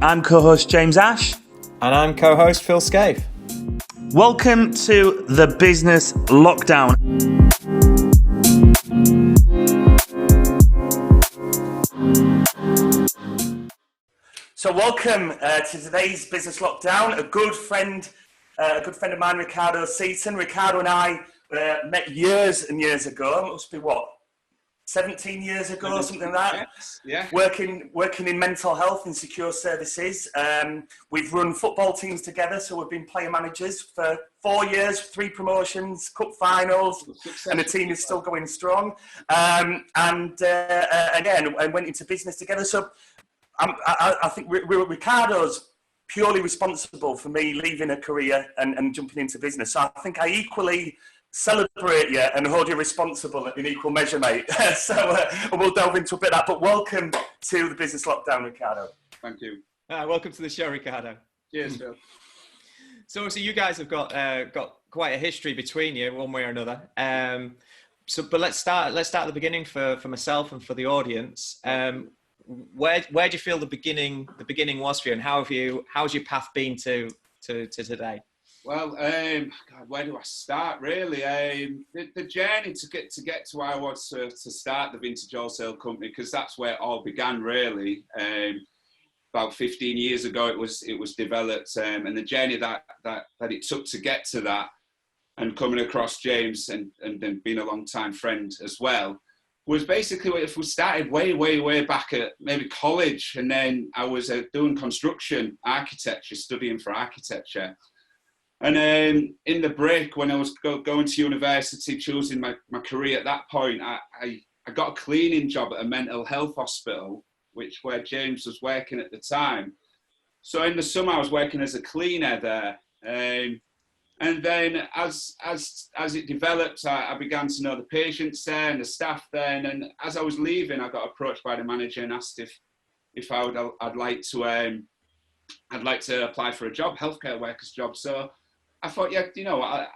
I'm co-host James Ash. And I'm co-host Phil Scaife. Welcome to the Business Lockdown. So welcome to today's Business Lockdown. A good friend of mine, Riccardo Seaton. Riccardo and I met years and years ago. It must be 17 years ago, something like that. Yeah. Working in mental health and secure services. We've run football teams together, so we've been player managers for 4 years, 3 promotions, cup finals, and the team is still going strong. Again, I went into business together. So I think Riccardo's purely responsible for me leaving a career and jumping into business. So I think I equally celebrate you and hold you responsible in equal measure, mate. So we'll delve into a bit of that. But welcome to the Business Lockdown, Ricardo. Thank you. Welcome to the show, Ricardo. Cheers, Phil. So obviously you guys have got quite a history between you, one way or another. But let's start at the beginning for myself and for the audience. Where do you feel the beginning was for you, and how's your path been to today? Well, God, where do I start? Really, the journey to get to where I was to start the Vintage Wholesale Company, because that's where it all began. Really, about 15 years ago, it was developed, and the journey that it took to get to that, and coming across James and then being a long-time friend as well, was basically if we started way back at maybe college, and then I was doing construction architecture, studying for architecture. And in the break, when I was going to university, choosing my career at that point, I got a cleaning job at a mental health hospital, where James was working at the time. So in the summer, I was working as a cleaner there. And then as it developed, I began to know the patients there and the staff there. And as I was leaving, I got approached by the manager and asked if I'd like to apply for a job, healthcare worker's job. So I thought, I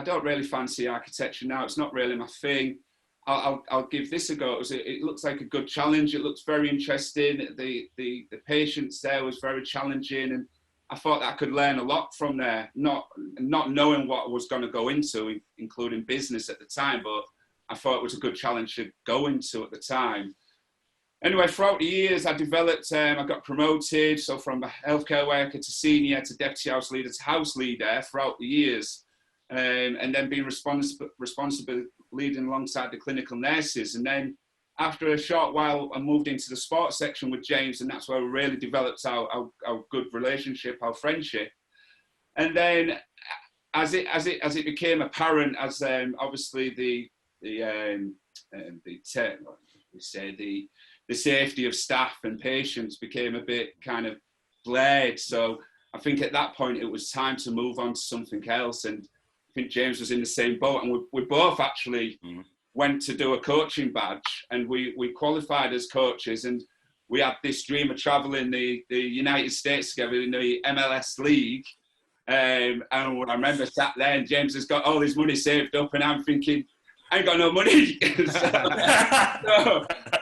don't really fancy architecture now. It's not really my thing. I'll give this a go. It looks like a good challenge. It looks very interesting. The patients there was very challenging, and I thought that I could learn a lot from there. Not knowing what I was going to go into, including business at the time, but I thought it was a good challenge to go into at the time. Anyway, throughout the years, I developed, I got promoted, so from a healthcare worker to senior to deputy house leader to house leader throughout the years, and then being responsible leading alongside the clinical nurses. And then after a short while, I moved into the sports section with James, and that's where we really developed our good relationship, our friendship. And then as it became apparent, as obviously the safety of staff and patients became a bit kind of blurred. So I think at that point it was time to move on to something else. And I think James was in the same boat, and we both actually went to do a coaching badge, and we qualified as coaches, and we had this dream of traveling the United States together in the MLS League. And I remember sat there, and James has got all his money saved up, and I'm thinking, I ain't got no money. so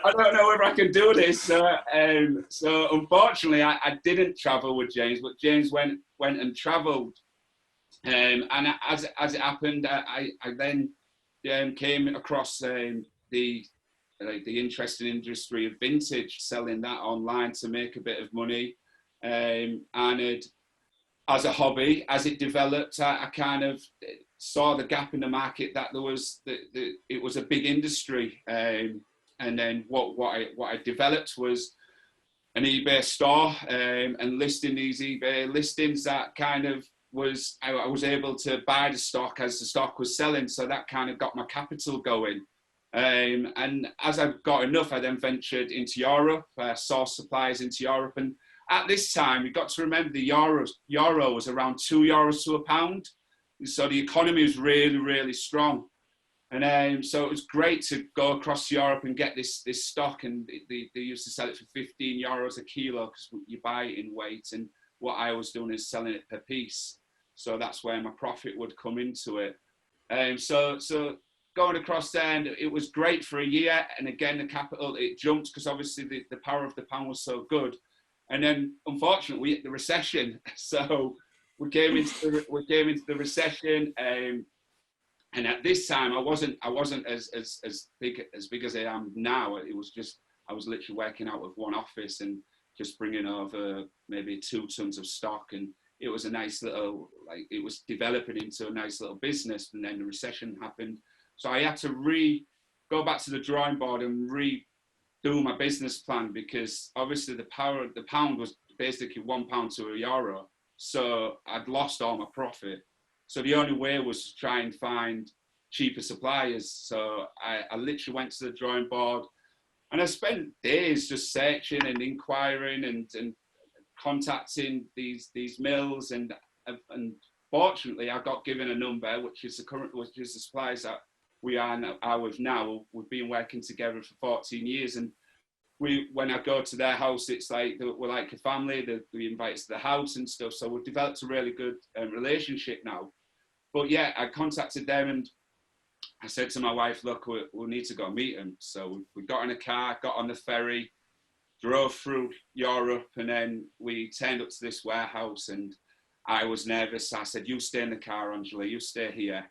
I don't know if I can do this. So unfortunately, I didn't travel with James, but James went and travelled. And as it happened, I then came across the interesting industry of vintage, selling that online to make a bit of money. And as a hobby, as it developed, I kind of saw the gap in the market, that there was it was a big industry. And then what I developed was an eBay store, and listing these eBay listings that kind of I was able to buy the stock as the stock was selling, so that kind of got my capital going. And as I got enough, I then ventured into Europe, sourced supplies into Europe. And at this time, you've got to remember the euro was around €2 to a pound, so the economy was really, really strong. And so it was great to go across Europe and get this stock, and they used to sell it for €15 a kilo because you buy it in weight, and what I was doing is selling it per piece. So that's where my profit would come into it. So going across there, and it was great for a year. And again, the capital, it jumped because obviously the power of the pound was so good. And then, unfortunately, we hit the recession. So we came into the recession. And at this time, I wasn't as big as I am now. It was just, I was literally working out of one office and just bringing over maybe 2 tons of stock. And it was a nice little, like, it was developing into a nice little business. And then the recession happened. So I had to go back to the drawing board and redo my business plan, because obviously the pound was basically £1 to €1. So I'd lost all my profit. So the only way was to try and find cheaper suppliers. So I literally went to the drawing board, and I spent days just searching and inquiring and contacting these mills. And fortunately, I got given a number, which is the suppliers that we are with now. We've been working together for 14 years, and when I go to their house, it's like we're like a family. We invite us to the house and stuff. So we've developed a really good relationship now. But yeah, I contacted them and I said to my wife, look, we'll need to go meet them. So we got in a car, got on the ferry, drove through Europe, and then we turned up to this warehouse, and I was nervous. I said, you stay in the car, Angela, you stay here.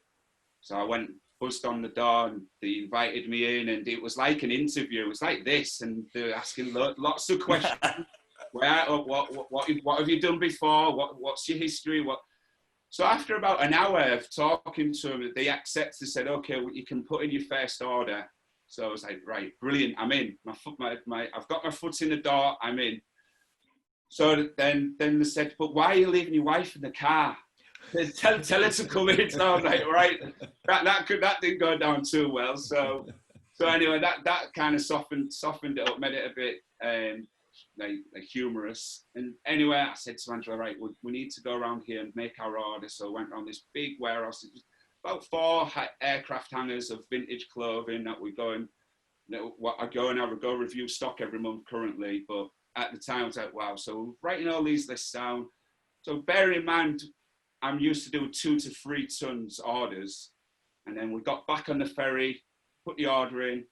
So I went, buzzed on the door, and they invited me in, and it was like an interview. It was like this, and they were asking lots of questions. What have you done before? What's your history? So after about an hour of talking to them, they accepted. They said, okay, well, you can put in your first order. So I was like, right, brilliant, I'm in. I've got my foot in the door, I'm in. So then they said, but why are you leaving your wife in the car? Tell her to come in. So I'm like, right, that didn't go down too well. So anyway, that kind of softened it up, made it a bit like humorous. And anyway, I said to Angela, right, we need to go around here and make our order. So I went around this big warehouse. It was about 4 aircraft hangers of vintage clothing that we go and I would go review stock every month currently. But at the time, I was like, wow. So writing all these lists down. So bear in mind, I'm used to doing 2 to 3 tons orders. And then we got back on the ferry, put the order in.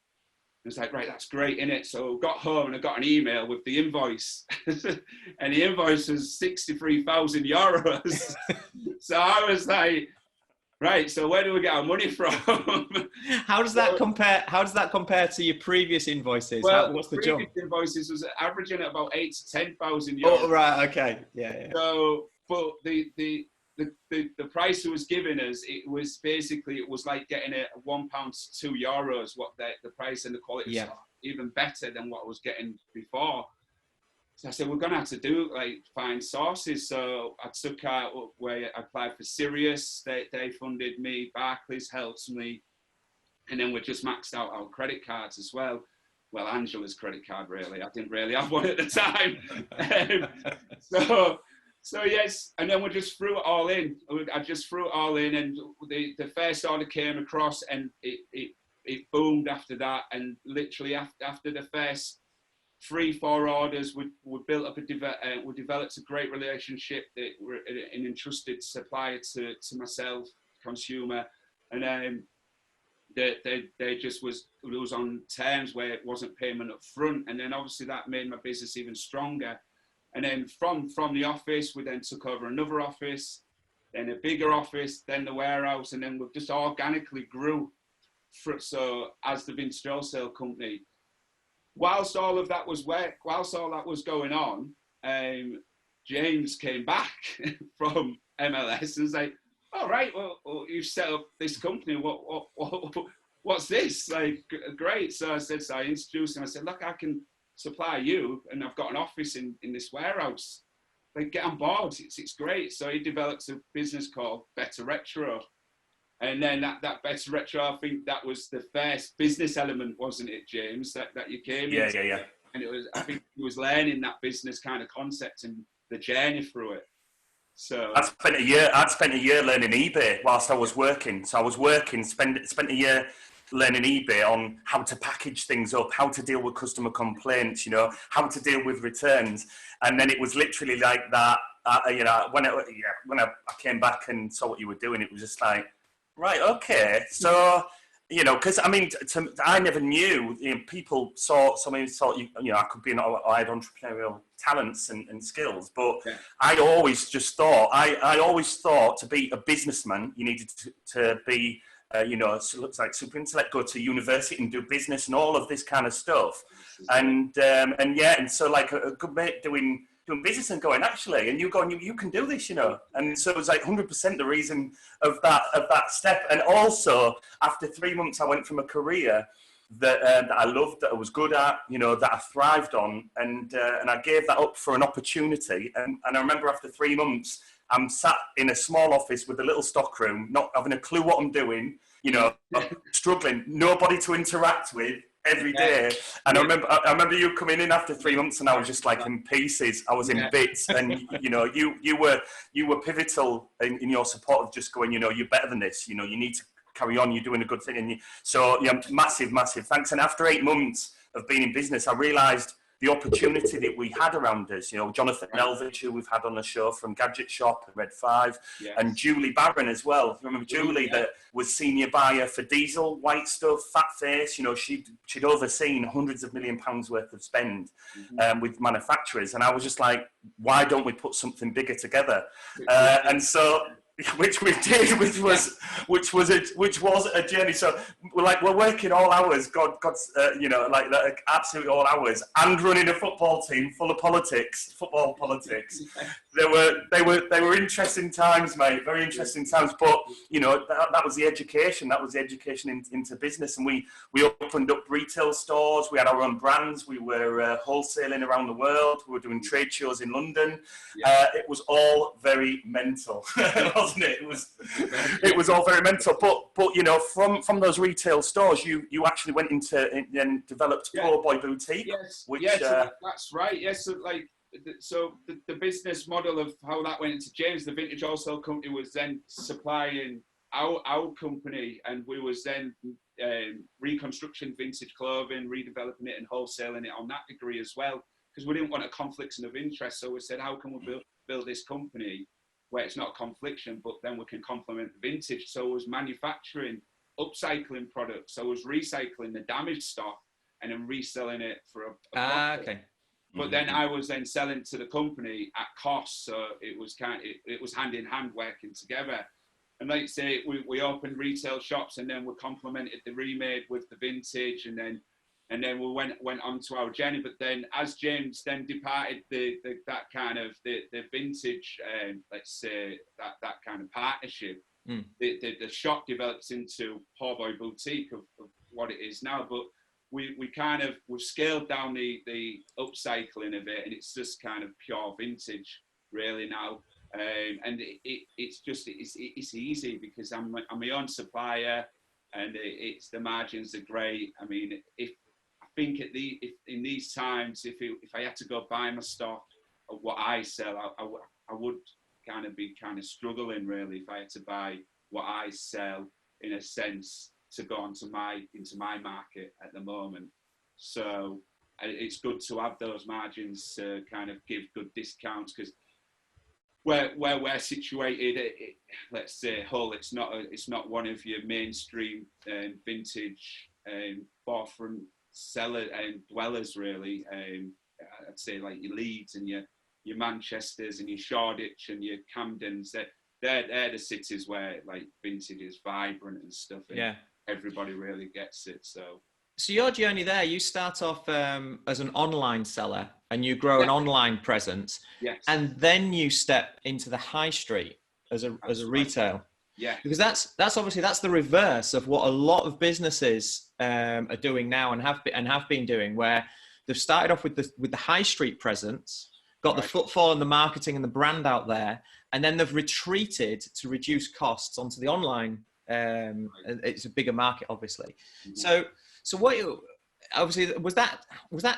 It's like, right, that's great, innit? So got home and I got an email with the invoice. And the invoice was €63,000. So I was like, right, so where do we get our money from? How does that compare? How does that compare to your previous invoices? Well, what's the jump? Previous invoices was averaging at about €8,000 to €10,000. Oh, right, okay, yeah. So, but the price it was given us, it was like getting it at £1 to €2. What the price and the quality was even better than what I was getting before. So I said, we're going to have to find sources. So I took out where I applied for Sirius. They funded me. Barclays helped me. And then we just maxed out our credit cards as well. Well, Angela's credit card, really. I didn't really have one at the time. So yes, and then we just threw it all in. I just threw it all in, and the first order came across, and it boomed after that. And literally after the first 3-4 orders, we built up we developed a great relationship. That we're an entrusted supplier to myself, consumer, and they just was on terms where it wasn't payment up front, and then obviously that made my business even stronger. And then from the office, we then took over another office, then a bigger office, then the warehouse, and then we've just organically grew. So as the Vintage Wholesale Company, whilst all that was going on, James came back from MLS and was like, "All right, well, you've set up this company. What's this? Like, great." So I introduced him. I said, "Look, I can supply you, and I've got an office in this warehouse. Like, get on board. It's great." So he developed a business called Better Retro, and then that Better Retro, I think that was the first business element, wasn't it, James? That you came into? Yeah. And I think he was learning that business kind of concept and the journey through it. So I'd spent a year learning eBay whilst I was working. So I was working, spent a year learning eBay on how to package things up, how to deal with customer complaints, how to deal with returns. And then it was literally like that, when I came back and saw what you were doing, it was just like, right, okay. So you know, because I mean, I never knew. You know, people thought I could be I had entrepreneurial talents and skills, but I always just thought I always thought to be a businessman you needed to be you know, so it looks like super intellect, go to university and do business and all of this kind of stuff, and so like a good mate doing business and going, actually, and you go and you can do this, you know. And so it was like 100% the reason of that step. And also after 3 months I went from a career that I loved, that I was good at, you know, that I thrived on, and I gave that up for an opportunity. And I remember after 3 months I'm sat in a small office with a little stockroom, not having a clue what I'm doing, you know, struggling, nobody to interact with every day. And I remember you coming in after 3 months, and I was just like in pieces. I was in bits, and you know, you were pivotal in your support of just going, you know, you're better than this. You know, you need to carry on. You're doing a good thing, and so massive thanks. And after 8 months of being in business, I realised the opportunity that we had around us. You know, Jonathan Elvidge, who we've had on the show from Gadget Shop and Red 5, and Julie Barron as well. Remember Julie, that was senior buyer for diesel, white stuff, fat face. You know, she'd overseen hundreds of £1 million worth of spend with manufacturers, and I was just like, why don't we put something bigger together? And so. Which we did, which was a journey. So we're working all hours, God's you know, like absolutely all hours, and running a football team full of football politics. They were interesting times, mate. Very interesting times. But you know, that was the education. That was the education into business. And we opened up retail stores. We had our own brands. We were wholesaling around the world. We were doing trade shows in London. It was all very mental. Wasn't it? It was all very mental, but you know, from those retail stores, you actually went into and developed Poor Boy Boutique. That's right. Yes, so the business model of how that went into James, the Vintage Wholesale Company, was then supplying our company, and we was then reconstruction vintage clothing, redeveloping it and wholesaling it on that degree as well, because we didn't want a conflict of interest. So we said, how can we build this company where it's not a confliction, but then we can complement the vintage? So I was manufacturing upcycling products. So I was recycling the damaged stock and then reselling it for a profit. Okay. But then I was then selling to the company at cost. So it was it was hand in hand working together. And like I say, we opened retail shops, and then we complemented the remade with the vintage, and then we went on to our journey. But then as James then departed the vintage, let's say that kind of partnership, the shop develops into Poor Boy Boutique of what it is now. But we've scaled down the upcycling of it, and it's just kind of pure vintage really now. And it's easy because I'm my own supplier, and it's the margins are great. I mean, in these times, if I had to go buy my stock of what I sell, I would be struggling really if I had to buy what I sell, in a sense, to go into my market at the moment. So it's good to have those margins to kind of give good discounts, because where we're situated, let's say Hull, it's not one of your mainstream vintage forefront seller and dwellers really. I'd say like your Leeds and your Manchesters and your Shoreditch and your Camdens, they're the cities where like vintage is vibrant and stuff, and everybody really gets it. So your journey there, you start off as an online seller, and you grow an online presence, and then you step into the high street as a retail. Yeah, because that's obviously the reverse of what a lot of businesses are doing now and have been doing, where they've started off with the high street presence, got the footfall and the marketing and the brand out there, and then they've retreated to reduce costs onto the online. It's a bigger market, obviously. So what obviously was that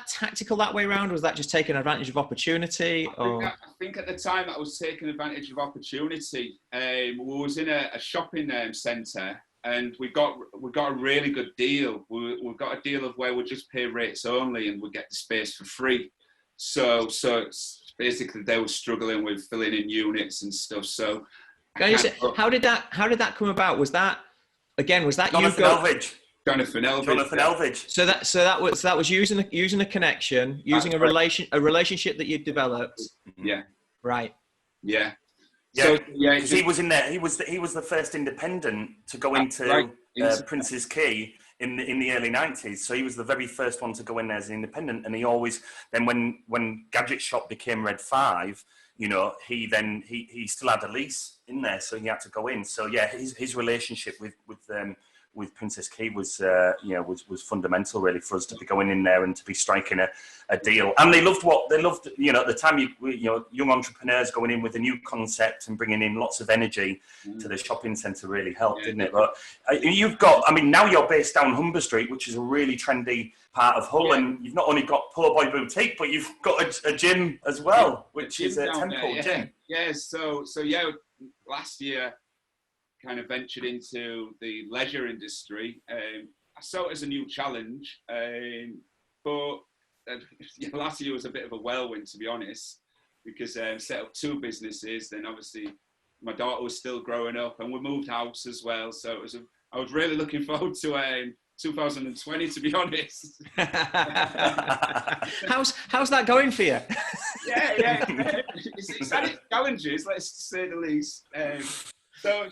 tactical that way around? Was that just taking advantage of opportunity? I think at the time I was taking advantage of opportunity. We was in a shopping centre, and we got a really good deal. We got a deal of where we just pay rates only, and we get the space for free. So basically they were struggling with filling in units and stuff. So how did that come about? Was that Jonathan Elvidge? Jonathan Elvidge. Jonathan Elvidge. So that was using a connection, using a relationship that you developed. Yeah. Right. Yeah. Yeah, So because he was in there. He was the first independent to go into Prince's Quay in the early 90s. So he was the very first one to go in there as an independent. And he always then when Gadget Shop became Red 5, you know, he still had a lease in there, so he had to go in. So yeah, his relationship with Princess Quay was fundamental really for us to be going in there and to be striking a deal. And they loved you know, at the time, young entrepreneurs going in with a new concept and bringing in lots of energy to the shopping centre really helped, didn't it? But now you're based down Humber Street, which is a really trendy part of Hull, and you've not only got Poor Boy Boutique, but you've got a gym as well, which is a temple gym. Yeah, so last year, kind of ventured into the leisure industry. I saw it as a new challenge, but last year was a bit of a whirlwind, to be honest, because set up 2 businesses. Then obviously my daughter was still growing up, and we moved house as well. So I was really looking forward to 2020, to be honest. How's that going for you? Yeah. It's had its challenges, let's say the least. So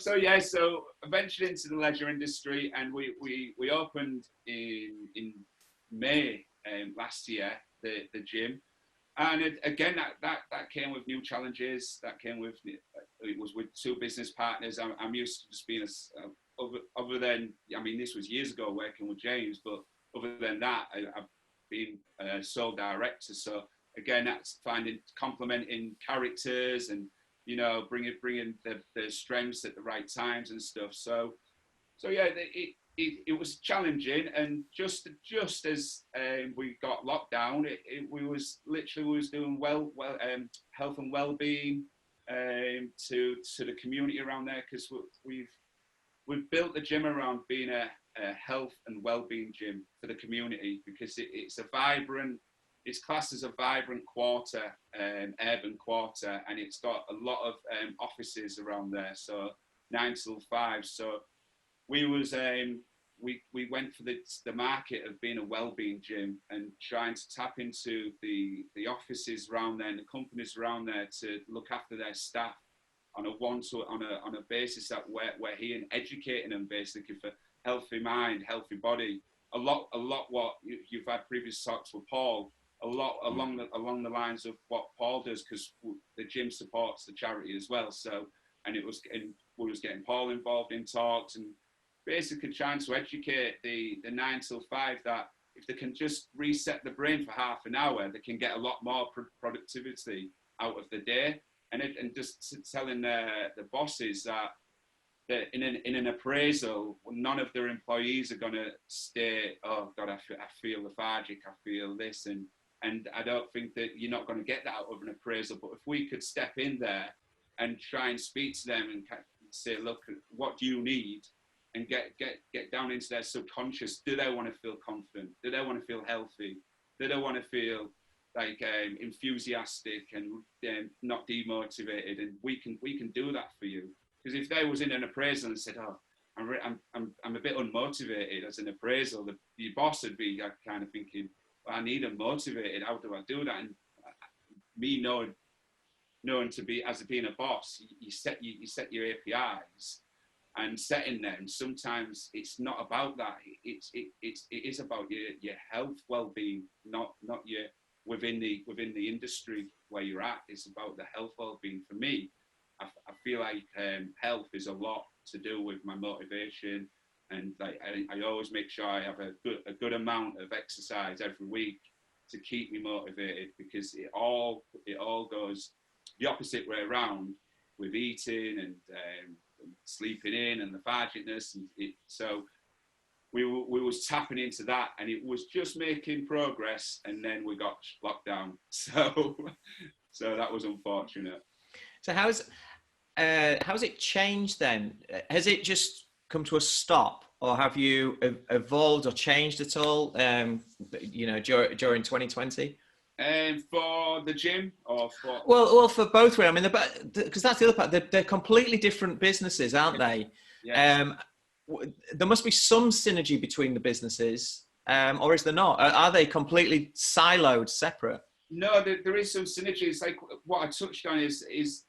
eventually into the leisure industry, and we opened in May last year the gym, and again that came with new challenges. That came with it was with 2 business partners. I'm used to just being other than, I mean, this was years ago working with James, but other than that, I've been a sole director. So again, that's complementing characters and, you know, bringing the strengths at the right times and stuff. So yeah, it was challenging, and just as we got locked down, we was doing well health and well-being to the community around there, because we've built the gym around being a health and well-being gym for the community, because it's classed as a vibrant quarter, urban quarter, and it's got a lot of offices around there, so 9 till 5. So we went for the market of being a well-being gym and trying to tap into the offices around there and the companies around there to look after their staff on a basis that we're here and educating them basically for healthy mind, healthy body. A lot what you've had previous talks with Paul. A lot along the lines of what Paul does, because the gym supports the charity as well. So, we was getting Paul involved in talks and basically trying to educate the 9 till 5 that if they can just reset the brain for half an hour, they can get a lot more productivity out of the day. And just telling the bosses that in an appraisal, none of their employees are going to stay, oh God, I feel lethargic, I feel this, and I don't think that you're not going to get that out of an appraisal. But if we could step in there and try and speak to them and say, look, what do you need? And get down into their subconscious. Do they want to feel confident? Do they want to feel healthy? Do they want to feel like enthusiastic and not demotivated? And we can do that for you. Because if they was in an appraisal and said, oh, I'm a bit unmotivated as an appraisal, the boss would be kind of thinking, I need them motivated. How do I do that? And me knowing to be as being a boss, you set your APIs and setting them. Sometimes it's not about that. It is about your health, well-being, not your within the industry where you're at. It's about the health, well-being. For me, I feel like health is a lot to do with my motivation. And like I always make sure I have a good amount of exercise every week to keep me motivated, because it all goes the opposite way around with eating and sleeping in and lethargicness. So we was tapping into that, and it was just making progress, and then we got locked down. So that was unfortunate. So how's it changed then? Has it just come to a stop, or have you evolved or changed at all, during 2020? For the gym, or for... Well, for both. I mean, because that's the other part. They're completely different businesses, aren't they? Yes. there must be some synergy between the businesses, or is there not? Are they completely siloed, separate? No, there is some synergy. It's like what I touched on is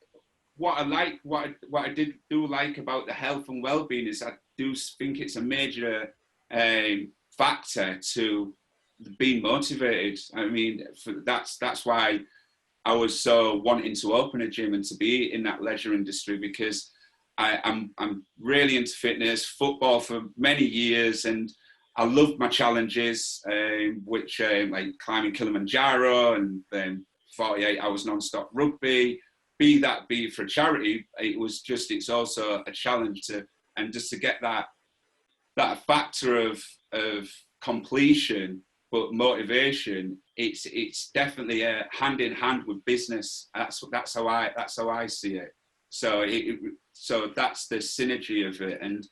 what I like, what I do like about the health and well-being is I do think it's a major factor to being motivated. I mean, that's why I was so wanting to open a gym and to be in that leisure industry, because I'm really into fitness, football for many years, and I loved my challenges, which like climbing Kilimanjaro and then 48 hours non-stop rugby. Be for charity, it's also a challenge and just to get that factor of completion, but motivation. It's definitely a hand in hand with business. That's how I see it. So so that's the synergy of it. And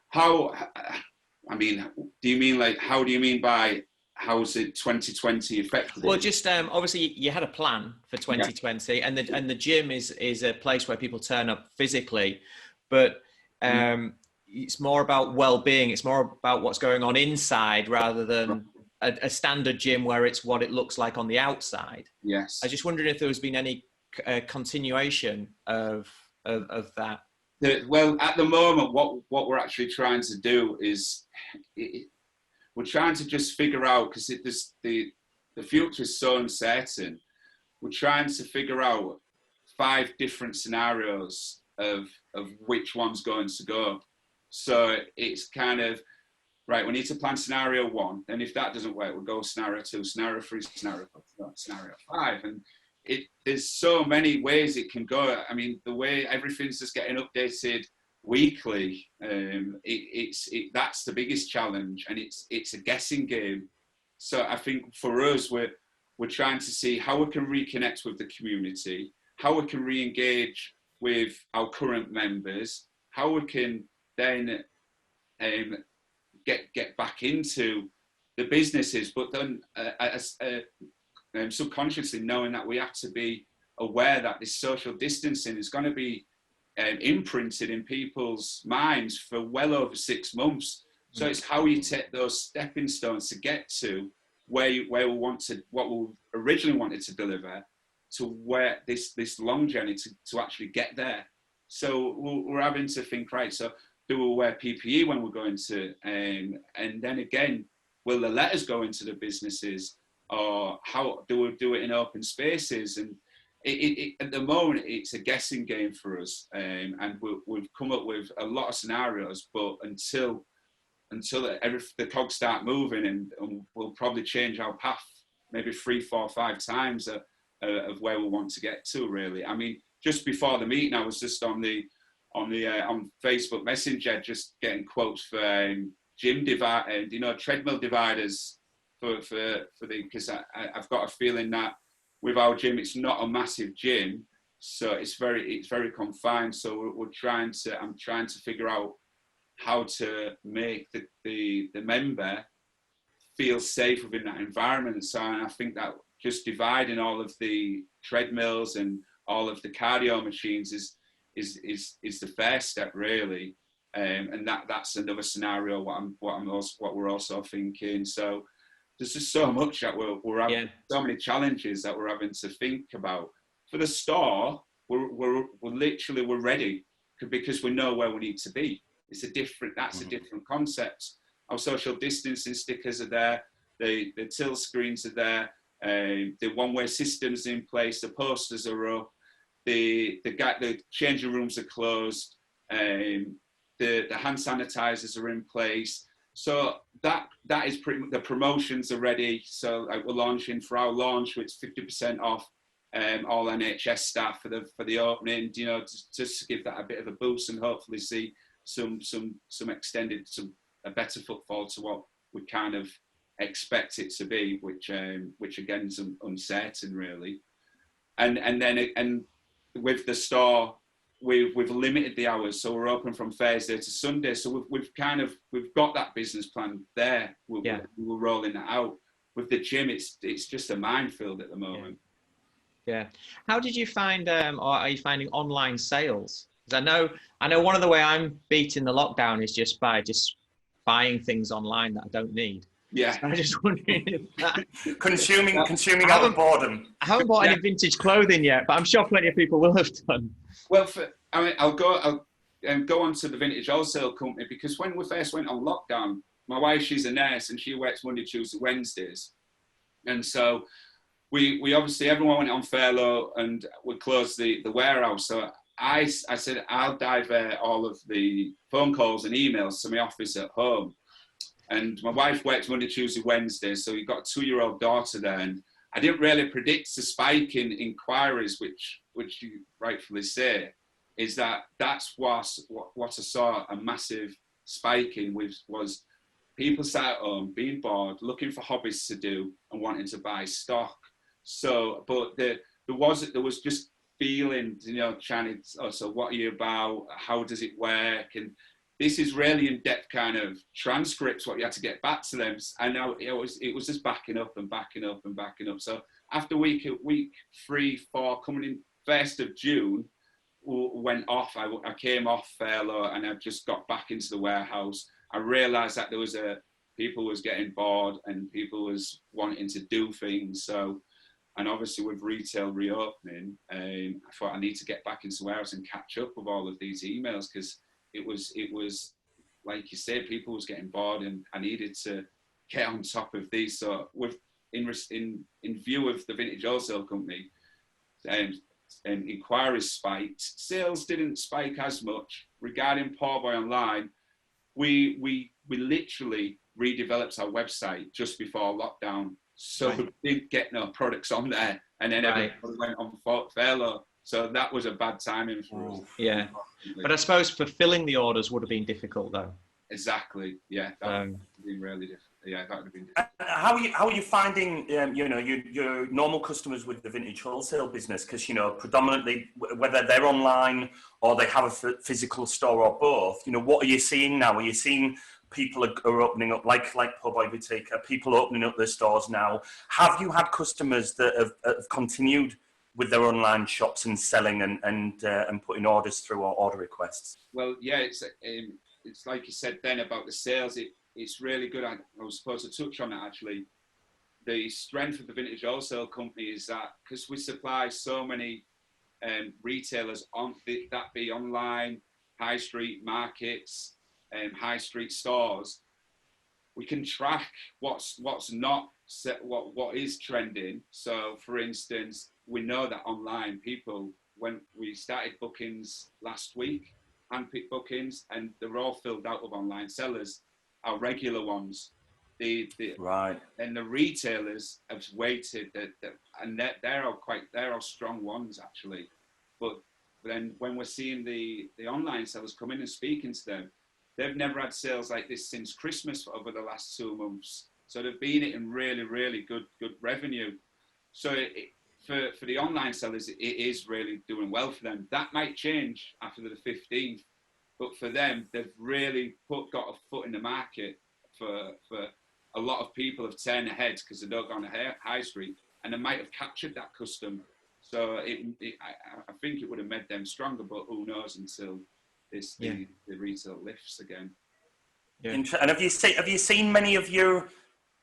how, I mean, do you mean like, how do you mean by how's it 2020 affected? Well, just obviously you had a plan for 2020, and the gym is a place where people turn up physically, but it's more about well-being. It's more about what's going on inside rather than a standard gym where it's what it looks like on the outside. Yes. I just wondered if there has been any continuation of that. Well, at the moment, what we're actually trying to do is we're trying to just figure out, because the future is so uncertain. We're trying to figure out 5 different scenarios of which one's going to go. So it's kind of, right, we need to plan scenario 1, and if that doesn't work, we'll go scenario 2, scenario 3, scenario 4, scenario 5. And there's so many ways it can go. I mean, the way everything's just getting updated weekly, that's the biggest challenge, and it's a guessing game. So I think for us, we're trying to see how we can reconnect with the community, how we can re-engage with our current members, how we can then get back into the businesses, but then subconsciously knowing that we have to be aware that this social distancing is going to be imprinted in people's minds for well over 6 months. So it's how you take those stepping stones to get to where what we originally wanted to deliver, to where this long journey to actually get there. So we're having to think, right, so do we wear PPE when we're going to, and then again, will the letters go into the businesses, or how do we do it in open spaces? And at the moment, it's a guessing game for us, and we've come up with a lot of scenarios, but until the cogs start moving, and we'll probably change our path maybe 3, 4, 5 times of where we want to get to, really. I mean, just before the meeting, I was just on Facebook Messenger, just getting quotes for gym treadmill dividers because I've got a feeling that with our gym, it's not a massive gym, so it's very confined. So I'm trying to figure out how to make the member feel safe within that environment. So I think that just dividing all of the treadmills and all of the cardio machines is the first step, really, and that's another scenario. What we're also thinking. So there's just so much that we're having, so many challenges that we're having to think about. For the store, we're ready because we know where we need to be. It's a different concept. Our social distancing stickers are there. The till screens are there. The one-way systems in place. The posters are up. The changing rooms are closed. The hand sanitizers are in place. So that is pretty much, the promotions are ready. So we're launching for our launch, which is 50% off all NHS staff for the opening. Just to give that a bit of a boost and hopefully see some extended, a better footfall to what we kind of expect it to be, which again is uncertain, really. And then with the store, we've limited the hours, so we're open from Thursday to Sunday. So we've got that business plan there. We're rolling that out. With the gym, it's just a minefield at the moment. Yeah. How did you find, or are you finding online sales Because I know one of the way I'm beating the lockdown is just by buying things online that I don't need. Yeah. So I'm just wondering if that, consuming out of boredom. I haven't bought any vintage clothing yet, but I'm sure plenty of people will have done. Well, I'll go on to the Vintage Wholesale Company, because when we first went on lockdown, my wife, she's a nurse and she works Monday, Tuesday, Wednesdays. And so we obviously, everyone went on furlough and we closed the warehouse. So I said, I'll divert all of the phone calls and emails to my office at home. And my wife works Monday, Tuesday, Wednesday. So we've got a 2-year-old daughter there. And I didn't really predict the spike in inquiries, which you rightfully say, is that's what I saw a massive spike in, was people sat at home, being bored, looking for hobbies to do and wanting to buy stock. So, but there was just feelings, trying to, so what are you about? How does it work? And this is really in-depth kind of transcripts, what you had to get back to them. And now it was just backing up and backing up and backing up. So after week 3, 4, coming in 1st of June, went off. I came off furlough and I just got back into the warehouse. I realised that there was people was getting bored and people was wanting to do things. So, and obviously with retail reopening, I thought I need to get back into the warehouse and catch up with all of these emails, because it was like you said, people was getting bored and I needed to get on top of these. So in view of the Vintage Wholesale Company, and inquiries spiked, sales didn't spike as much. Regarding Poor Boy Online, we literally redeveloped our website just before lockdown, so we didn't get no products on there, and then everybody went on furlough. So that was a bad timing for us. Yeah, but I suppose fulfilling the orders would have been difficult, though. Exactly. Yeah, that would have been really difficult. Yeah, that would have been difficult. How are you finding your normal customers with the Vintage Wholesale business? Because predominantly, whether they're online or they have a physical store or both, what are you seeing now? Are you seeing people are opening up, like Poor Boy Boutique, are people opening up their stores now? Have you had customers that have continued with their online shops and selling and putting orders through or order requests? Well, yeah, it's like you said then about the sales. It's really good. I was supposed to touch on that actually. The strength of the Vintage Wholesale Company is that because we supply so many retailers that be online, high street markets, high street stores, we can track what's not set, what is trending. So, for instance, we know that online people, when we started bookings last week, handpicked bookings, and they're all filled out of online sellers, our regular ones. Right. And the retailers have waited, and they're all strong ones actually. But then when we're seeing the online sellers come in and speaking to them, they've never had sales like this since Christmas over the last 2 months. So they've been in really, really good revenue. So for the online sellers, it is really doing well for them. That might change after the 15th, but for them, they've really got a foot in the market. For a lot of people have turned ahead because they don't go on a high street, and they might have captured that custom. So I think it would have made them stronger, but who knows until the retail lifts again. Yeah. And have you seen many of you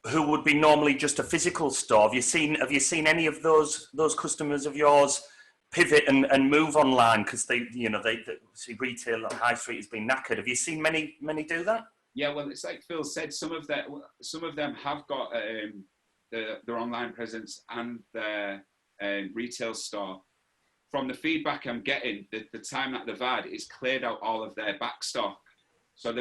who would be normally just a physical store? Have you seen any of those customers of yours pivot and move online because they see retail on high street has been knackered? Have you seen many do that? Yeah, well, it's like Phil said. Some of them have got their online presence and their retail store. From the feedback I'm getting, the time that they've had, it's cleared out all of their back stock. So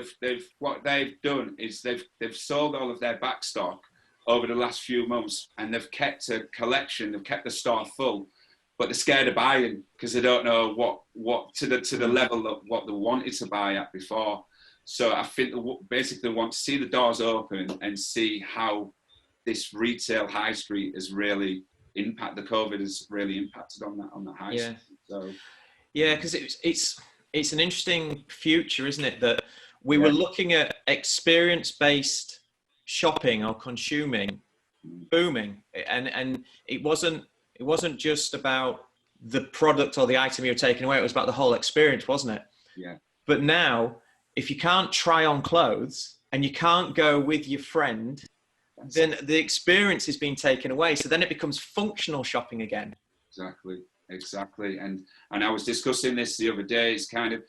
what they've done is they've sold all of their back stock over the last few months, and they've kept a collection. They've kept the store full, but they're scared of buying because they don't know what to the level of what they wanted to buy at before. So I think basically they want to see the doors open and see how this retail high street has really impacted. The COVID has really impacted on the high street. So yeah, because it's an interesting future, isn't it? That we were looking at experience-based shopping or consuming booming, and it wasn't just about the product or the item you're taking away. It was about the whole experience, wasn't it? Yeah. But now, if you can't try on clothes and you can't go with your friend, then the experience is being taken away. So then it becomes functional shopping again. Exactly. And I was discussing this the other day. It's kind of,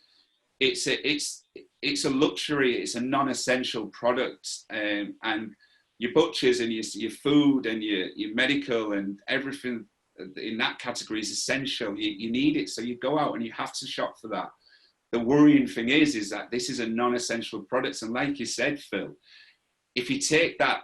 it's a luxury. It's a non-essential product. And your butchers and your food and your medical and everything in that category is essential. You need it. So you go out and you have to shop for that. The worrying thing is that this is a non-essential product. And like you said, Phil, if you take that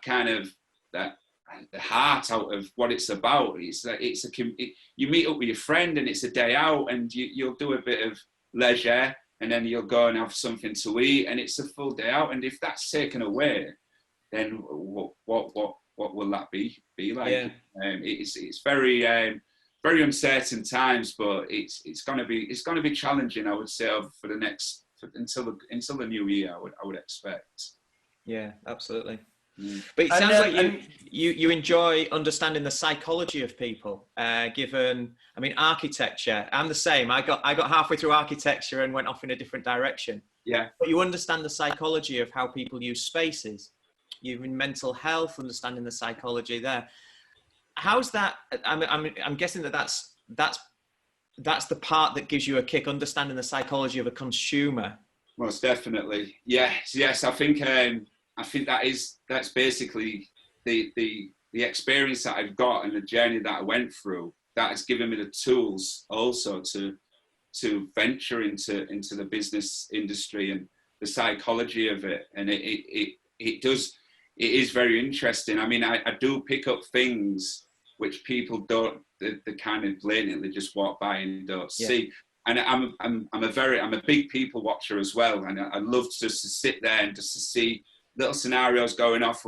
kind of the heart out of what it's about, you meet up with your friend and it's a day out and you'll do a bit of leisure and then you'll go and have something to eat and it's a full day out. And if that's taken away, then what will that be like? Yeah. It's very very uncertain times, but it's going to be challenging, I would say, for the next until the new year. I would expect. Yeah, absolutely. Mm. But it sounds like you enjoy understanding the psychology of people. Given, I mean, architecture. I'm the same. I got halfway through architecture and went off in a different direction. Yeah. But you understand the psychology of how people use spaces. You're in mental health, understanding the psychology there. How's that? I'm guessing that's the part that gives you a kick, understanding the psychology of a consumer. Most definitely. Yes. I think that's basically the experience that I've got and the journey that I went through. That has given me the tools also to venture into the business industry and the psychology of it. And it is very interesting. I mean, I do pick up things which people don't, they kind of blatantly just walk by and don't see. And I'm a big people watcher as well. And I love just to sit there and just to see little scenarios going off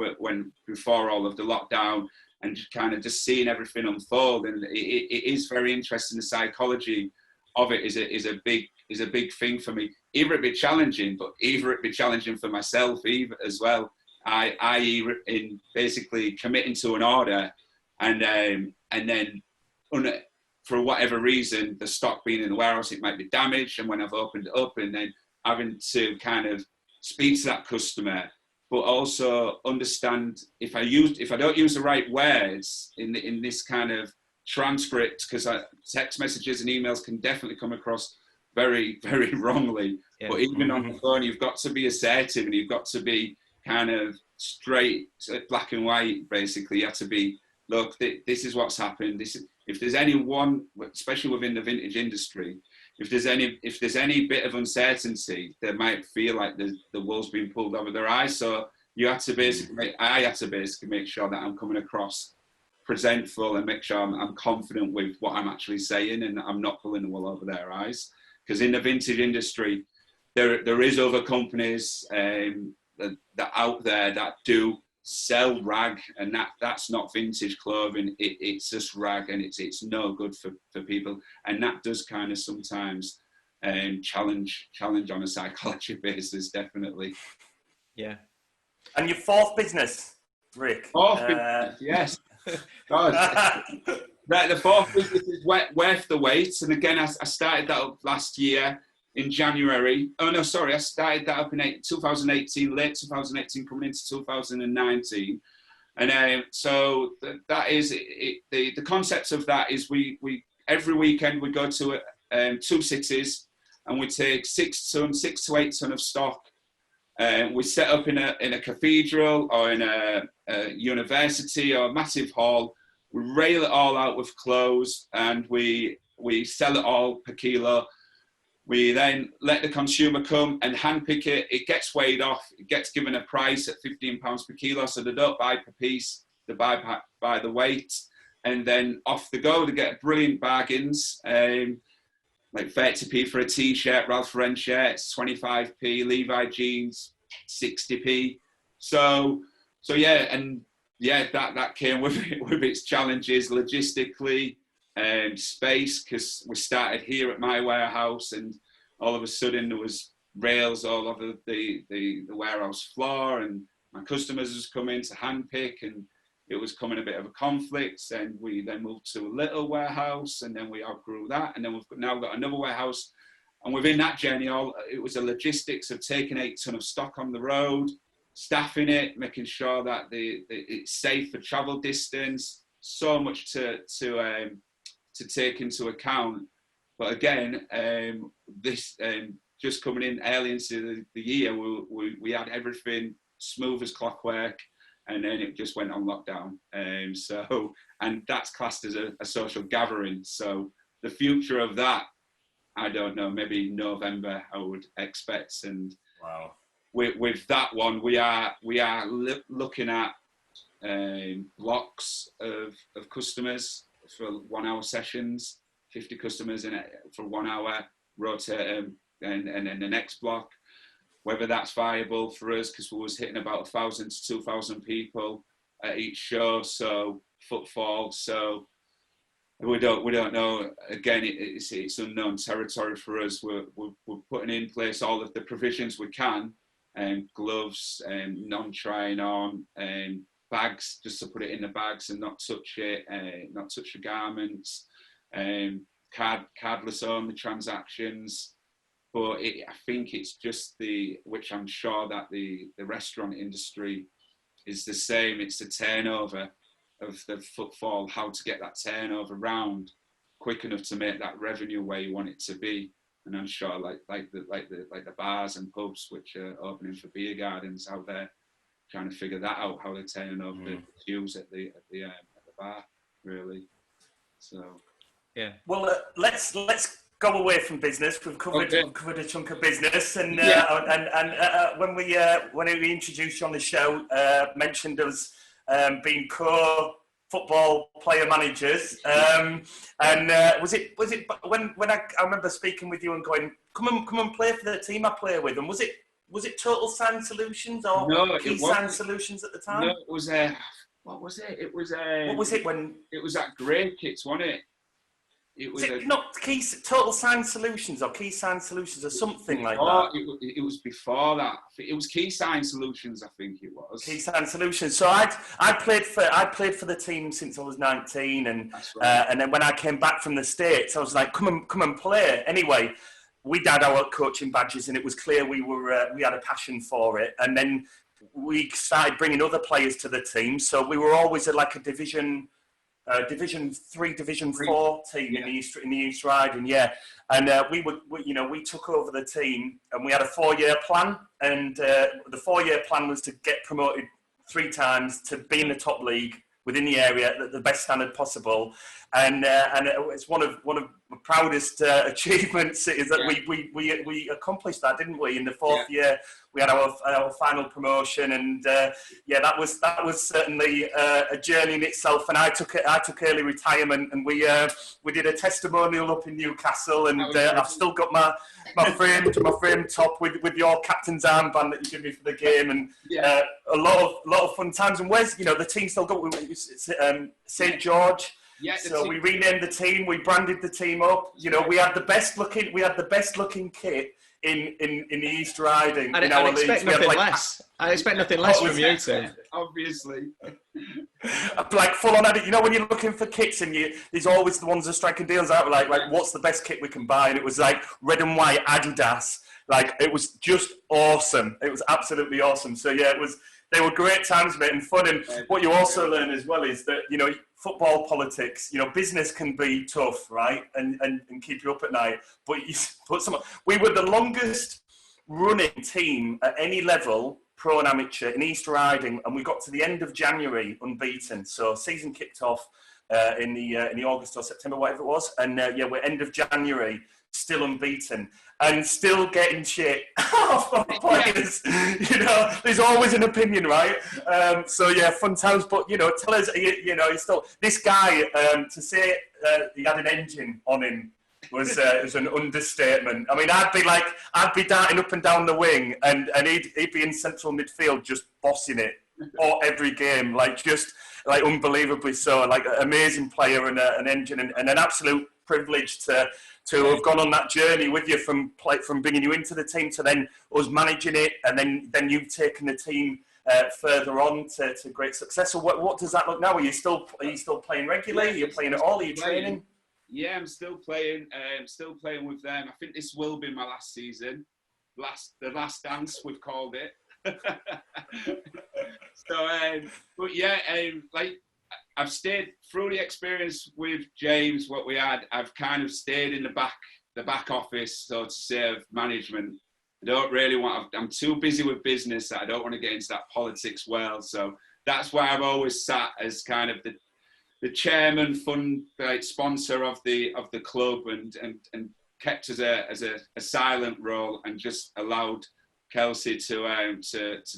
before all of the lockdown and just kind of just seeing everything unfold. And it is very interesting. The psychology of it is a big thing for me. Either it be challenging, but either it be challenging for myself as well. I in basically committing to an order and then for whatever reason, the stock being in the warehouse, it might be damaged. And when I've opened it up and then having to kind of speak to that customer, but also understand if I don't use the right words in this kind of transcript, because text messages and emails can definitely come across very, very wrongly. Yeah. But even on the phone, you've got to be assertive and you've got to be kind of straight, black and white, basically. You have to be, look, this is what's happened. If there's anyone, especially within the vintage industry, if there's any bit of uncertainty, they might feel like the wool's been pulled over their eyes. So I had to basically make sure that I'm coming across presentful and make sure I'm confident with what I'm actually saying and I'm not pulling the wool over their eyes. Because in the vintage industry, there is other companies that out there that do sell rag, and that's not vintage clothing. It's just rag, and it's no good for people, and that does kind of sometimes challenge on a psychology basis, definitely. Yeah. And your fourth business, Rick? Fourth business, yes. God. The fourth business is Worth the Wait, and again, I started that up last year in January. Oh no, sorry, I started that up in 2018, late 2018, coming into 2019. And so that is the concept of that is we every weekend we go to 2 cities and we take 6 to 8 ton of stock. We set up in a cathedral or in a university or a massive hall. We rail it all out with clothes and we sell it all per kilo. We then let the consumer come and handpick it. It gets weighed off. It gets given a price at £15 per kilo. So they don't buy per piece. They buy by the weight. And then off they go. They get brilliant bargains. Like 30p for a T-shirt, Ralph Lauren shirts, 25p, Levi jeans, 60p. So yeah, and yeah, that came with its challenges logistically, space, because we started here at my warehouse, and all of a sudden there was rails all over the warehouse floor, and my customers was coming to handpick, and it was coming a bit of a conflict, and we then moved to a little warehouse, and then we outgrew that, and then we've now got another warehouse. And within that journey, it was the logistics of taking 8 ton of stock on the road, staffing it, making sure that it's safe for travel distance. So much to take into account. But again, this just coming in early into the year, we had everything smooth as clockwork, and then it just went on lockdown. And that's classed as a social gathering. So the future of that, I don't know, maybe November I would expect. And wow. With that one, we are looking at blocks of customers for 1 hour sessions, 50 customers in it for 1 hour, rotate and then the next block. Whether that's viable for us, because we was hitting about 1,000 to 2,000 people at each show, so footfall. So we don't know. Again, it's unknown territory for us. We're putting in place all of the provisions we can, gloves, non-trying on, bags, just to put it in the bags and not touch it, not touch the garments, cardless only transactions. But I think it's just which I'm sure that the restaurant industry is the same. It's the turnover of the footfall, how to get that turnover round quick enough to make that revenue where you want it to be. And I'm sure like the bars and pubs which are opening for beer gardens, how they're trying to figure that out, how they're turning over the queues at the bar, really. So yeah. Well, let's go away from business. We've covered a chunk of business, and when we introduced you on the show, mentioned us being football player managers, was it when I remember speaking with you and going, come and play for the team I play with, and was it Total Sign Solutions or Key Sign Solutions at the time? No, it was what was it? It was what was it when it was at Grey Kits, wasn't it? It was not Total Sign Solutions or Key Sign Solutions or something like that. It was before that. It was Key Sign Solutions, I think it was. Key Sign Solutions. So I played for the team since I was 19, and right. And then when I came back from the States, I was like, come and play. Anyway, we had our coaching badges, and it was clear we had a passion for it. And then we started bringing other players to the team. So we were always like a Division 3, Division 4 team in the East Riding, and we took over the team, and we had a 4-year plan, and the 4-year plan was to get promoted 3 times to be in the top league within the area at the best standard possible, and it's one of my proudest achievements is that we accomplished that, didn't we? In the 4th year, we had our final promotion, and that was certainly a journey in itself. And I took early retirement, and we did a testimonial up in Newcastle, and I've still got my frame top with your captain's armband that you gave me for the game, and a lot of fun times. And where's the team still got St George. Yeah, so we renamed the team, we branded the team up. We had the best looking kit in the East Riding. I expect nothing less from you two. Obviously. Like full on edit. When you're looking for kits, and there's always the ones that are striking deals out, like what's the best kit we can buy? And it was like red and white Adidas. Like, it was just awesome. It was absolutely awesome. So they were great times, mate, and fun. And what you also learn as well is that, football politics, business can be tough, right? And keep you up at night. But we were the longest running team at any level, pro and amateur, in East Riding, and we got to the end of January unbeaten. So season kicked off in the August or September, whatever it was. And we're end of January, still unbeaten, and still getting shit off of players. There's always an opinion, right? Fun times. But tell us, he's still this guy. To say he had an engine on him was an understatement. I mean, I'd be darting up and down the wing, and he'd be in central midfield just bossing it or every game, just unbelievably so. Like, an amazing player and an engine, and an absolute privilege to have gone on that journey with you from bringing you into the team to then us managing it, and then you taking the team further on to great success. So what does that look now? Are you still playing regularly? Are you playing at all? Are you training? Yeah, I'm still playing. Still playing with them. I think this will be my last season. The last dance, we've called it. So, but yeah, like I've stayed through the experience with James. What we had, I've kind of stayed in the back office, so to say, of management. I don't really I'm too busy with business that I don't want to get into that politics world. So that's why I've always sat as kind of the chairman, fund sponsor of the club, and kept as a silent role, and just allowed Kelsey to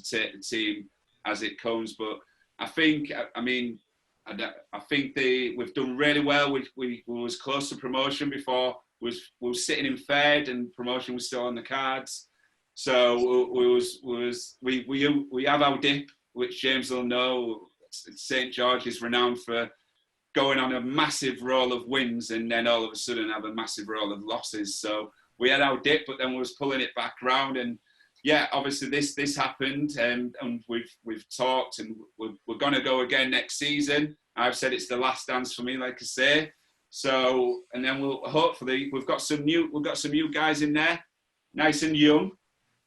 take the team as it comes. But I think we've done really well. We was close to promotion before. We was sitting in third, and promotion was still on the cards. So we have our dip, which James will know. St George is renowned for going on a massive roll of wins and then all of a sudden have a massive roll of losses. So we had our dip, but then we was pulling it back round. And yeah, obviously this happened, and we've talked, and we're going to go again next season. I've said it's the last dance for me, like I say. So, and then we've got some new guys in there, nice and young.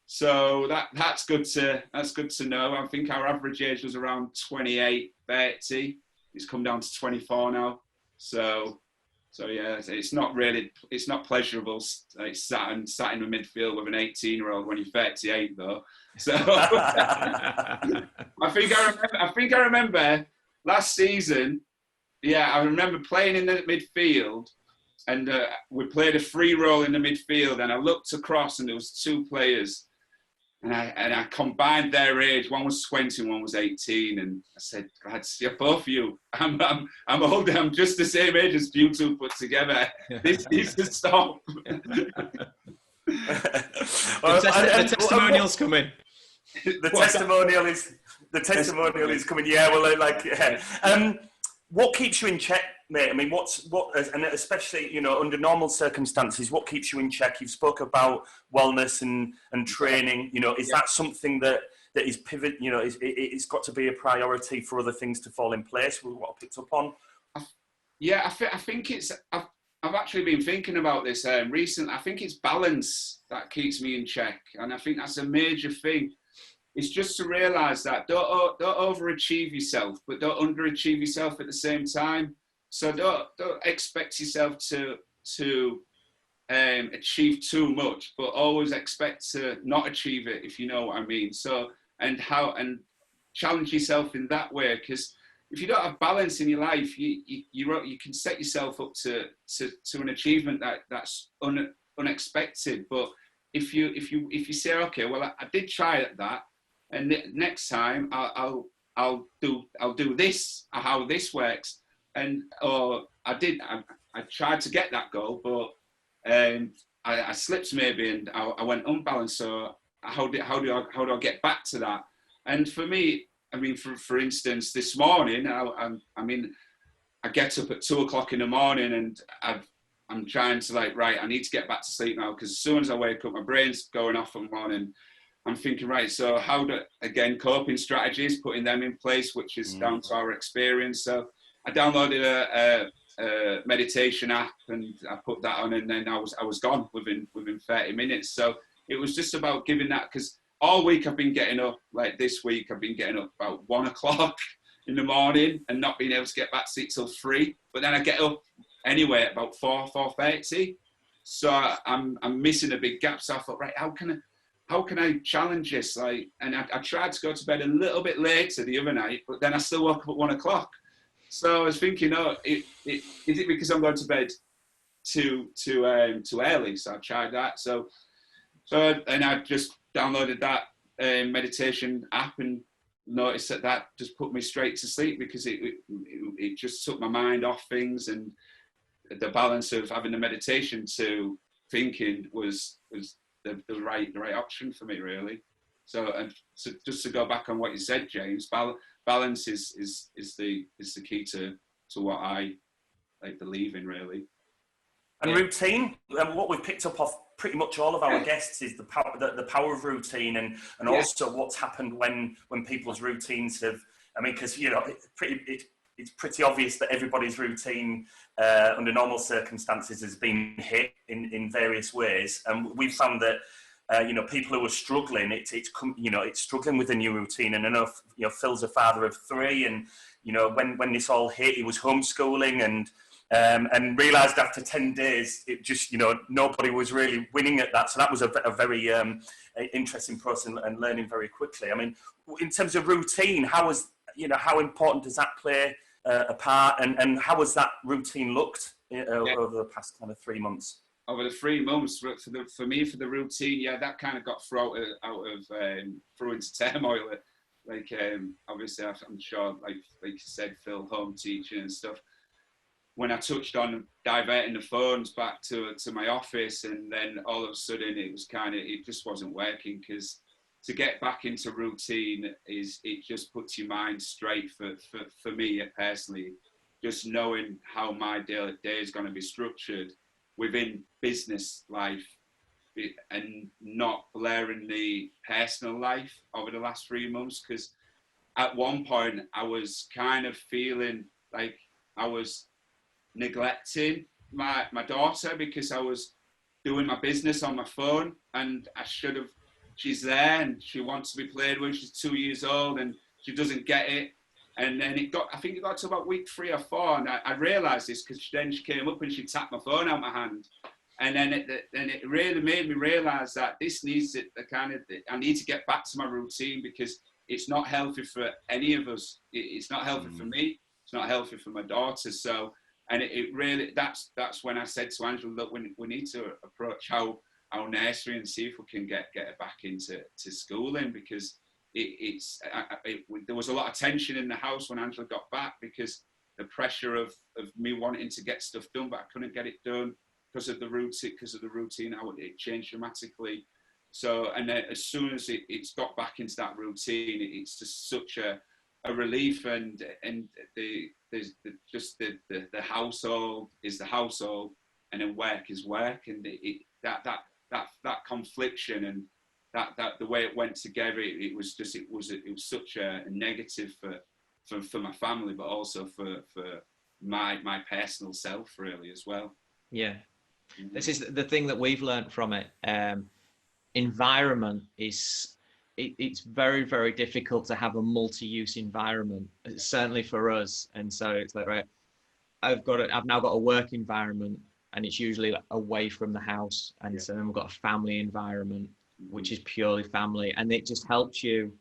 So that's good to know. I think our average age was around 28, 30. It's come down to 24 now. So yeah, it's not pleasurable, like sat in the midfield with an 18-year-old when you're 38 though. So I think I remember last season. Yeah, I remember playing in the midfield, and we played a free role in the midfield, and I looked across, and there was two players. And I combined their age. One was 20, and one was 18. And I said, "Lads, you're both of you. I'm older. I'm just the same age as you two put together. This needs to stop." The testimonial's coming. The testimonial is coming. Yeah, well, like, yeah. What keeps you in check, mate? I mean, and especially, under normal circumstances, what keeps you in check? You've spoke about wellness and training. Is that something that is pivot? It's got to be a priority for other things to fall in place with what I picked up on. Yeah, I think it's. I've actually been thinking about this recently. I think it's balance that keeps me in check, and I think that's a major thing. It's just to realise that don't overachieve yourself, but don't underachieve yourself at the same time. So don't expect yourself to achieve too much, but always expect to not achieve it, if you know what I mean. So and challenge yourself in that way, because if you don't have balance in your life, you can set yourself up to an achievement that's unexpected. But if you say, okay, well, I did try that. And next time I'll do this, how this works, I tried to get that goal, but I slipped maybe, and I went unbalanced. So how do I get back to that? And for me, I mean, for instance, this morning, I get up at 2:00 in the morning, and I'm trying to I need to get back to sleep now, because as soon as I wake up, my brain's going off in the morning. I'm thinking, right, so coping strategies, putting them in place, which is down to our experience. So I downloaded a meditation app, and I put that on, and then I was gone within 30 minutes. So it was just about giving that, because all week I've been getting up, like this week I've been getting up about 1:00 in the morning and not being able to get back to sleep till 3. But then I get up anyway at about 4:30. So I'm missing a big gap. So I thought, right, how can I challenge this? And I tried to go to bed a little bit later the other night, but then I still woke up at 1:00. So I was thinking, is it because I'm going to bed too early? So I tried that. And I just downloaded that meditation app, and noticed that just put me straight to sleep, because it just took my mind off things, and the balance of having the meditation to thinking was the right option for me, really. So just to go back on what you said, James, balance is the key to what I believe in, really. And routine, and what we've picked up off pretty much all of our guests is the power of routine, and also what's happened when people's routines have. I mean, because it's pretty obvious that everybody's routine under normal circumstances has been hit in various ways, and we've found that people who are struggling, it's struggling with the new routine. And I know Phil's a father of 3, and when this all hit, he was homeschooling and realised after 10 days, it just, nobody was really winning at that. So that was a very interesting process and learning very quickly. I mean, in terms of routine, how important does that play a part, and how has that routine looked over the past kind of 3 months? Over the 3 months, for me, for the routine, that kind of got thrown into turmoil. Like, obviously, I'm sure, like you said, Phil, home teaching and stuff. When I touched on diverting the phones back to my office, and then all of a sudden it just wasn't working, because to get back into routine it just puts your mind straight for me personally, just knowing how my day is going to be structured within business life and not blaring the personal life over the last 3 months. Because at one point I was kind of feeling like I was neglecting my daughter, because I was doing my business on my phone, and she's there and she wants to be played with. She's 2 years old and she doesn't get it. And then I think it got to about week 3 or 4, and I realised this, because then she came up and she tapped my phone out my hand. And then it really made me realise that this needs I need to get back to my routine, because it's not healthy for any of us. It's not healthy for me. It's not healthy for my daughter. So, and it really, that's when I said to Angela, look, we need to approach our nursery and see if we can get her back into schooling, because there was a lot of tension in the house when Angela got back, because the pressure of me wanting to get stuff done, but I couldn't get it done because of the routine. It changed dramatically. So, and then as soon as it's got back into that routine, it's just such a relief, and the household is the household, and then work is work, and that confliction and that the way it went together, it was such a negative for my family, but also for my personal self, really, as well. Yeah, this is the thing that we've learned from it. Environment it's very, very difficult to have a multi-use environment, certainly for us. And so it's like, right, I've now got a work environment, and it's usually like away from the house. And so then we've got a family environment, which is purely family. And it just helps you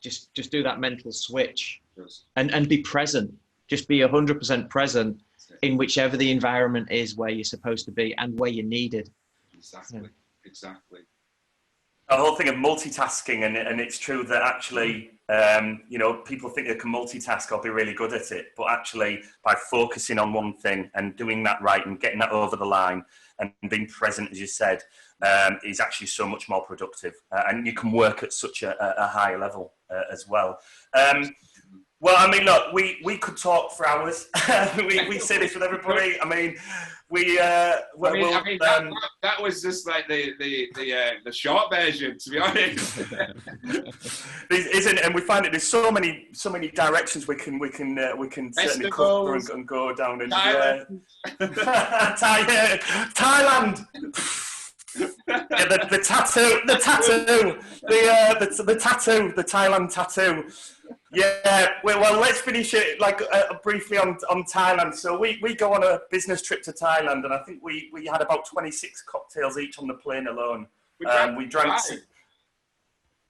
just do that mental switch and be present. Just be 100% present in whichever the environment is where you're supposed to be and where you're needed. Exactly. The whole thing of multitasking, and it's true that actually, people think they can multitask or be really good at it, but actually by focusing on one thing and doing that right and getting that over the line and being present, as you said, is actually so much more productive, and you can work at such a high level as well. Well, I mean, look, we could talk for hours. we say this with everybody. I mean, that was just like the short version, to be honest. And we find that there's so many directions we can certainly cover and go down. And Thailand. The Thailand tattoo. Yeah, well, let's finish it briefly on Thailand. So we go on a business trip to Thailand, and I think we had about 26 cocktails each on the plane alone. We drank.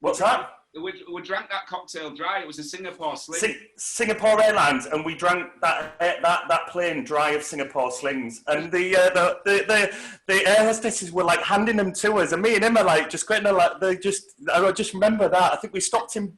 What's that? We drank that cocktail dry. It was a Singapore Sling. Singapore Airlines, and we drank that plane dry of Singapore Slings. And the air hostesses were like handing them to us, and me and him are like just getting I just remember that. I think we stopped in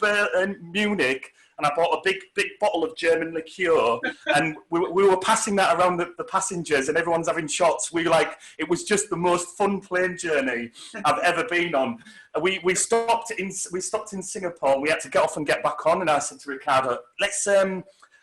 Munich, and I bought a big bottle of German liqueur, and we were passing that around the passengers, and everyone's having shots. It was just the most fun plane journey I've ever been on. We stopped in Singapore. We had to get off and get back on, and I said to Ricardo, let's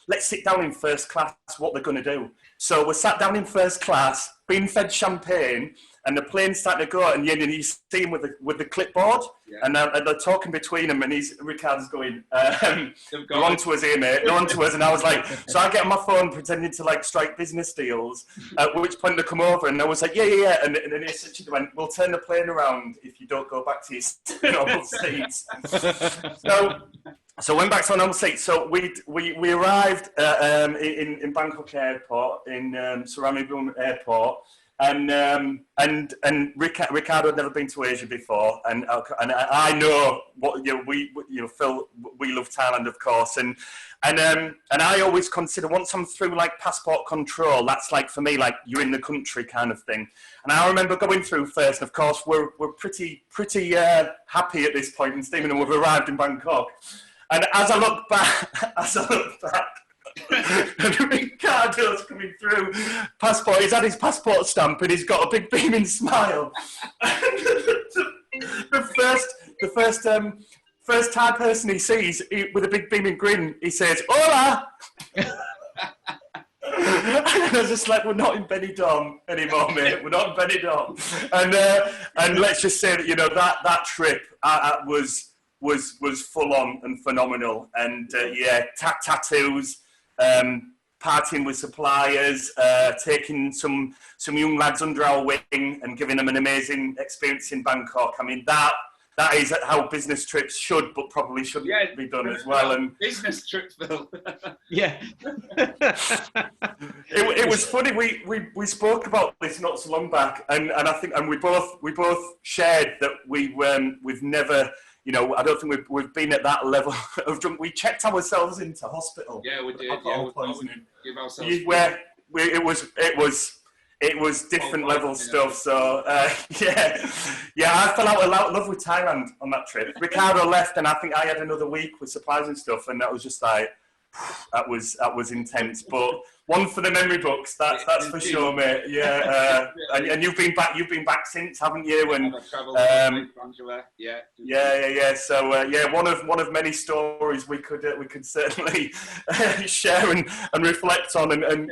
let's sit down in first class, what they're going to do. So we're sat down in first class, being fed champagne, and the plane's starting to go, and you see him with the clipboard, and they're talking between them, and Ricardo's going, they're on to us here, mate, they're on to us. And I was like, so I get on my phone pretending to like strike business deals, at which point they come over, and I was like, yeah. And then he essentially went, we'll turn the plane around if you don't go back to your normal seats. So went back to our normal seat. So we arrived in Bangkok Airport, in Suvarnabhumi Airport, and Ricardo had never been to Asia before, and I know what Phil, we love Thailand, of course, and I always consider, once I'm through like passport control, that's like for me like you're in the country kind of thing. And I remember going through first, and of course we're pretty happy at this point in steaming, and we've arrived in Bangkok. And as I look back, and Ricardo's coming through, passport, he's had his passport stamp and he's got a big beaming smile. the first Thai person he sees with a big beaming grin, he says, "Hola!" And I was just like, we're not in Benidorm anymore, mate. We're not in Benidorm. And let's just say that, that trip was full on and phenomenal. And tattoos, partying with suppliers, taking some young lads under our wing and giving them an amazing experience in Bangkok. I mean, that is how business trips should, but probably shouldn't be done as well. And business trips, Phil. Yeah. It was funny. We spoke about this not so long back, and I think we both shared that we've never. I don't think we've been at that level of drunk. We checked ourselves into hospital. Yeah, we did. Alcohol poisoning. Give ourselves. It was different level stuff. So I fell out of love with Thailand on that trip. Ricardo left, and I think I had another week with supplies and stuff, and that was just like that was intense. But one for the memory books, that's for sure, mate. Yeah, and you've been back since, haven't you? And yeah. So one of many stories we could certainly share and reflect on, and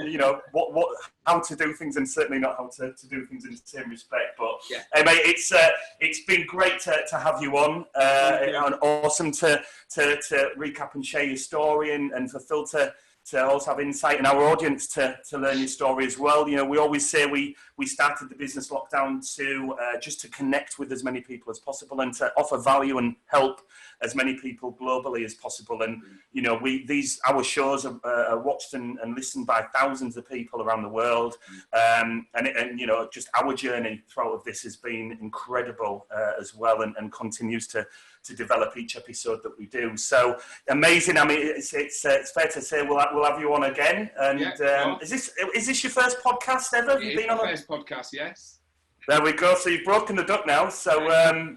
what how to do things, and certainly not how to do things in the same respect. But mate, it's been great to have you on, and awesome to recap and share your story, and for Phil to also have insight, and our audience to learn your story as well. We always say we started the business lockdown just to connect with as many people as possible, and to offer value and help as many people globally as possible. And our shows are watched and listened by thousands of people around the world. And just our journey throughout this has been incredible as well, and continues to develop each episode that we do. So amazing. I mean, it's fair to say we'll have you on again. And is this your first podcast ever? Have you been on first podcast? Yes. There we go. So you've broken the duck now. So we'll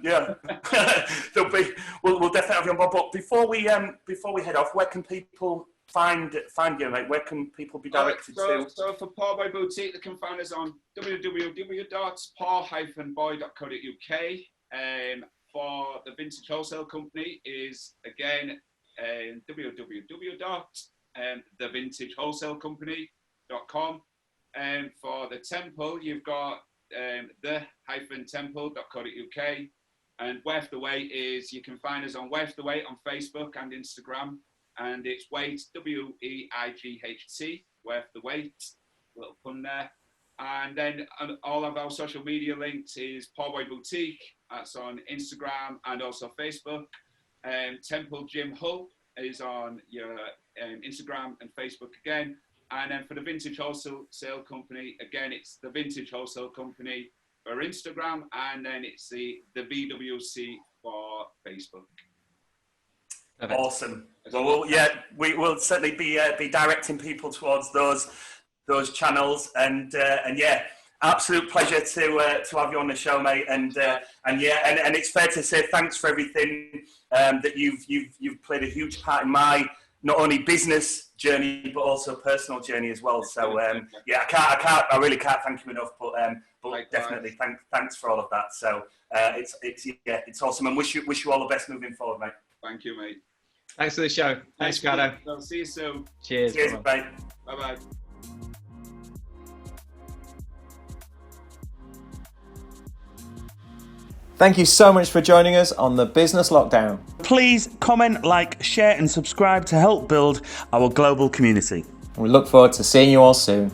definitely have you on board. But before we head off, where can people find you, mate? Where can people be directed to? So for Power Boy Boutique, they can find us on www.power-boy.co.uk. For the Vintage Wholesale Company is again www.thevintagewholesalecompany.com. And for the temple, you've got the-temple.co.uk. And Worth the Wait is, you can find us on Worth the Wait on Facebook and Instagram, and it's Wait, WEIGHT, Worth the Wait, little pun there. And then all of our social media links is Power Boy Boutique. That's on Instagram and also Facebook. Temple Gym Hull is on your Instagram and Facebook again. And then for the Vintage Wholesale Company, again, it's the Vintage Wholesale Company for Instagram, and then it's the VWC for Facebook. Awesome. Well, we will certainly be directing people towards those channels, and absolute pleasure to have you on the show, mate. And it's fair to say thanks for everything that you've played a huge part in my not only business journey but also personal journey as well. So I really can't thank you enough. But definitely thanks for all of that. So it's awesome, and wish you all the best moving forward, mate. Thank you, mate. Thanks for the show. Thanks, Ricardo. I'll see you soon. Cheers. Cheers, bye. Bye-bye. Thank you so much for joining us on the Business Lockdown. Please comment, like, share and subscribe to help build our global community. We look forward to seeing you all soon.